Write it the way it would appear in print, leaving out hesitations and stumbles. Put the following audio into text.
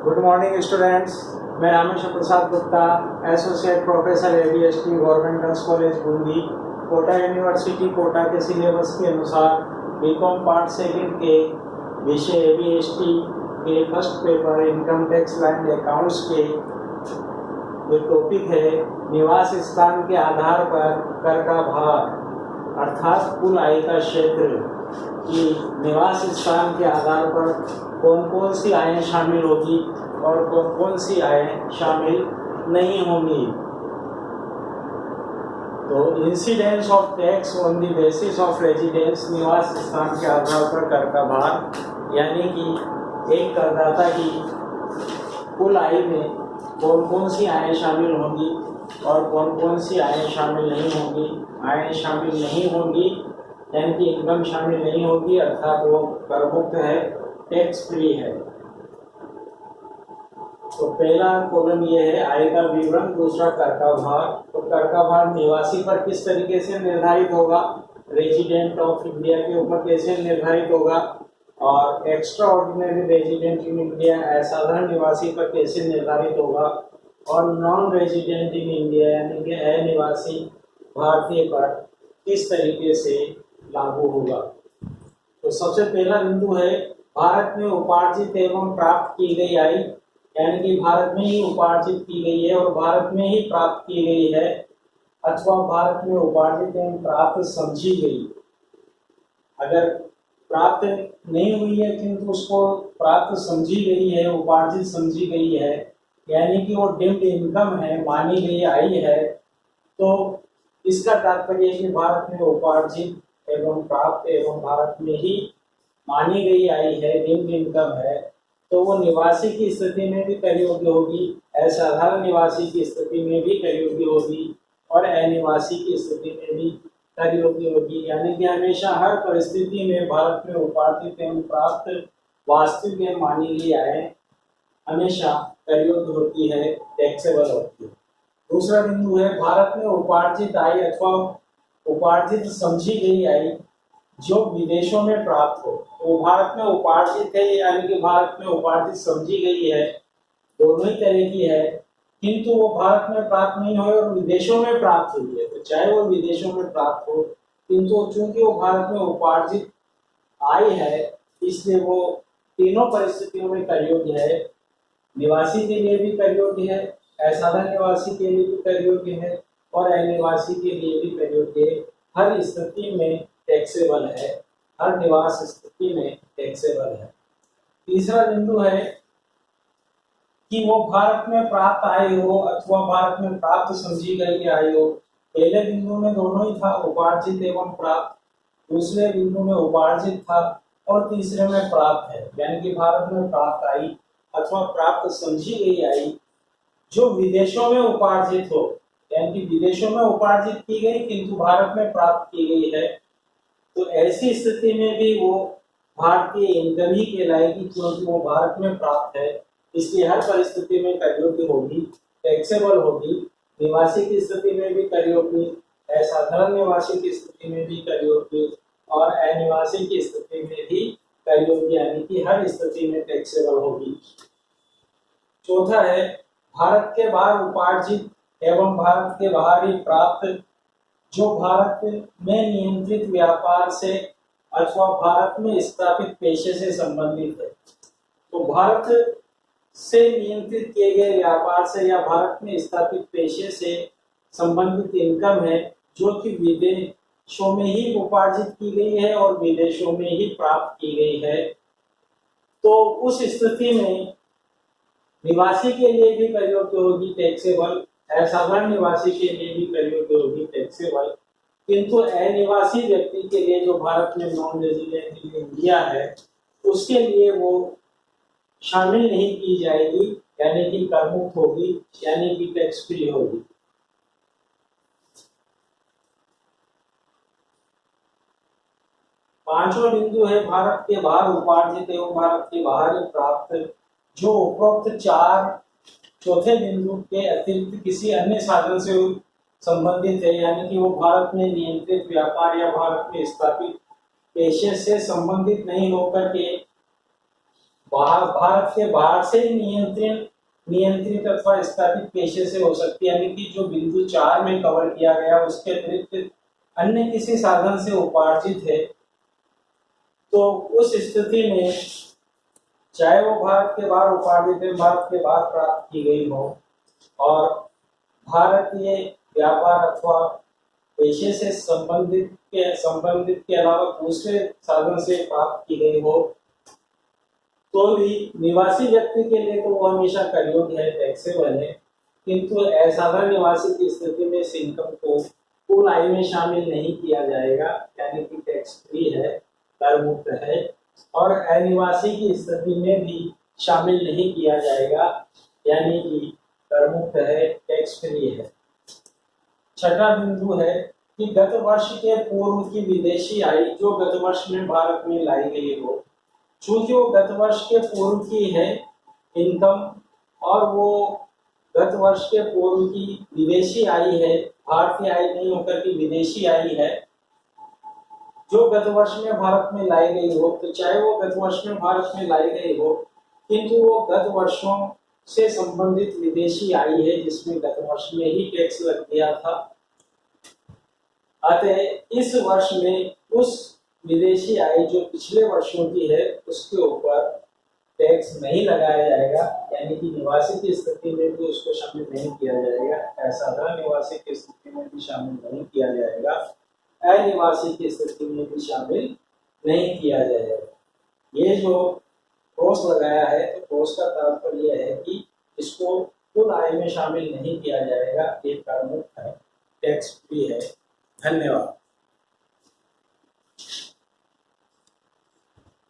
Good morning students. मैं Rameshwar Prasad Gupta, associate professor ABST government girls college Bundi, Kota university Kota के syllabus के अनुसार बीकॉम पार्ट सेकंड के विषय एबीएसटी के first paper income tax and accounts के जो टॉपिक है निवास स्थान के आधार पर कर का भार अर्थात कुल आय का क्षेत्र कि निवास स्थान के आधार पर कौन कौन सी आयें शामिल होगी और कौन कौन सी आयें शामिल नहीं होंगी। तो incidence of tax on the basis of residence, निवास स्थान के आधार पर कर का भार, यानी कि एक करदाता की कुल आय में कौन कौन सी आयें शामिल होंगी और कौन कौन सी आयें शामिल नहीं होंगी। आयें शामिल नहीं होंगी यानी कि इनकम शामिल नहीं होगी, अर्थात वो कर मुक्त है, टैक्स फ्री है। तो पहला कॉलम ये है आय का विवरण, दूसरा कर का भार। तो कर का भार निवासी पर किस तरीके से निर्धारित होगा, रेजिडेंट ऑफ इंडिया के ऊपर कैसे निर्धारित होगा, और extra ordinary resident in India असाधारण निवासी पर कैसे निर्धारित होगा, और नॉन रेजिडेंट इन इंडिया यानी कि अनिवासी भारतीय पर किस तरीके से लागू होगा। तो सबसे पहला बिंदु है भारत में उपार्जित एवं प्राप्त की गई आय, यानी कि भारत में ही उपार्जित की गई है और भारत में ही प्राप्त की गई है, अथवा भारत में उपार्जित एवं प्राप्त समझी गई। अगर प्राप्त नहीं हुई है किंतु उसको प्राप्त समझी गई है, उपार्जित समझी गई है, यानी कि वो डीम्ड इनकम है, मानी गई आय है, तो इसका तात्पर्य है कि भारत में उपार्जित एवं प्राप्त एवं भारत में ही मानी गई आय है, डीम्ड इनकम है, तो वो निवासी की स्थिति में भी कर योग्य होगी, असाधारण निवासी की स्थिति में भी कर योग्य होगी और अनिवासी की स्थिति में भी कर योग्य होगी। यानी कि हमेशा हर परिस्थिति में भारत में उपार्जित एवं प्राप्त वास्तविक एवं मानी गई आय हमेशा कर योग्य होती है, टैक्सेबल होती है। दूसरा बिंदु है भारत में उपार्जित आय अथवा उपार्जित समझी गई आय जो विदेशों में प्राप्त हो। तो भारत में उपार्जित है यानी कि भारत में उपार्जित समझी गई है, दोनों ही तरह की है, किंतु वो भारत में प्राप्त नहीं हो और विदेशों में प्राप्त हुई है। तो चाहे वो विदेशों में प्राप्त हो किंतु चूंकि वो भारत में उपार्जित आय है इसलिए वो तीनों परिस्थितियों में कर योग्य है, निवासी के लिए भी कर योग्य है, असाधारण निवासी के लिए भी कर योग्य है और अनिवासी के लिए भी कर योग्य है। हर स्थिति में टैक्सेबल है, हर निवास स्थिति में टैक्सेबल है। तीसरा बिंदु है कि वो भारत में प्राप्त आय हो अथवा भारत में प्राप्त समझी गई आय हो। पहले बिंदु में दोनों ही था, उपार्जित एवं प्राप्त, दूसरे बिंदु में उपार्जित था और तीसरे में प्राप्त है, यानी कि भारत में प्राप्त आय अथवा प्राप्त समझी गई आय जो विदेशों में उपार्जित हो, यानी कि विदेशों में उपार्जित की गई किंतु भारत में प्राप्त की गई है, तो ऐसी स्थिति में भी वो भारतीय इनकम ही कहलाएगी क्योंकि वो भारत में प्राप्त है, इसलिए हर परिस्थिति में कर योग्य होगी, टैक्सेबल होगी। निवासी की स्थिति में भी कर योग्य, असाधारण निवासी की स्थिति में भी कर योग्य और अनिवासी की स्थिति में भी कर योग्य, यानी कि हर स्थिति में टैक्सेबल होगी। चौथा है भारत के बाहर उपार्जित एवं भारत के बाहर ही प्राप्त जो भारत में नियंत्रित व्यापार से अथवा भारत में स्थापित पेशे से संबंधित है। तो भारत से नियंत्रित किए गए व्यापार से या भारत में स्थापित पेशे से संबंधित इनकम है जो कि विदेशों में ही उपार्जित की गई है और विदेशों में ही प्राप्त की गई है, तो उस स्थिति में निवासी के लिए भी कर योग्य होगी, टैक्सेबल, असाधारण निवासी के लिए भी कर योग्य होगी, टैक्सेबल, किंतु अनिवासी व्यक्ति के लिए जो भारत में नॉन रेजिडेंट इन इंडिया है उसके लिए वो शामिल नहीं की जाएगी, यानी कि कर मुक्त होगी, यानी कि टैक्स फ्री होगी। पांचवा बिंदु है भारत के बाहर उपार्जित एवं भारत के बाहर प्राप्त जो उपरोक्त चार चौथे बिंदु के अतिरिक्त किसी अन्य साधन से संबंधित है, यानी कि वो भारत में नियंत्रित व्यापार या भारत में स्थापित पेशे से संबंधित नहीं होकर के भारत के बाहर से नियंत्रित अथवा स्थापित पेशे से हो सकती है, यानी कि जो बिंदु 4 में कवर किया गया उसके अतिरिक्त अन्य किसी साधन से उपार्जित है, तो उस स्थिति में चाहे वो भारत के बाहर उपार्जित है, भारत के बाहर प्राप्त की गई हो, और भारतीय व्यापार अथवा पेशे से संबंधित के अलावा दूसरे साधन से प्राप्त की गई हो, तो भी निवासी व्यक्ति के लिए तो वो हमेशा कर योग्य है, टैक्सेबल है। किंतु असाधारण निवासी की स्थिति में इस इनकम को कुल आय में शामिल नहीं किया जाएगा, यानी कि टैक्स फ्री है, कर मुक्त है, और अनिवासी की स्थिति में भी शामिल नहीं किया जाएगा, यानी कि कर मुक्त है, टैक्स फ्री है। छठा बिंदु है कि गत वर्ष के पूर्व की विदेशी आय जो गत वर्ष में भारत में लाई गई हो, चूंकि वो गत वर्ष के पूर्व की है इनकम, और वो गत वर्ष के पूर्व की विदेशी आय है, भारतीय आय नहीं होकर के विदेशी आय है, जो गत वर्ष में भारत में लाई गई हो, तो चाहे वो गत वर्ष में भारत में लाई गई हो, किंतु वो गत वर्षों से संबंधित विदेशी आय है जिसमें गत वर्ष में ही टैक्स लग गया था। अतः इस वर्ष में उस विदेशी आय जो पिछले वर्षों की है उसके ऊपर टैक्स नहीं लगाया जाएगा, यानी कि निवासी की स्थिति में भी उसको शामिल नहीं किया जाएगा, असाधारण निवासी की स्थिति में भी शामिल नहीं किया जाएगा, अनिवासी की स्थिति में भी शामिल नहीं किया जाएगा। ये जो क्रॉस लगाया है, तो क्रॉस का तात्पर्य यह है कि इसको कुल आय में शामिल नहीं किया जाएगा, ये कर मुक्त है, टैक्स फ्री है। धन्यवाद।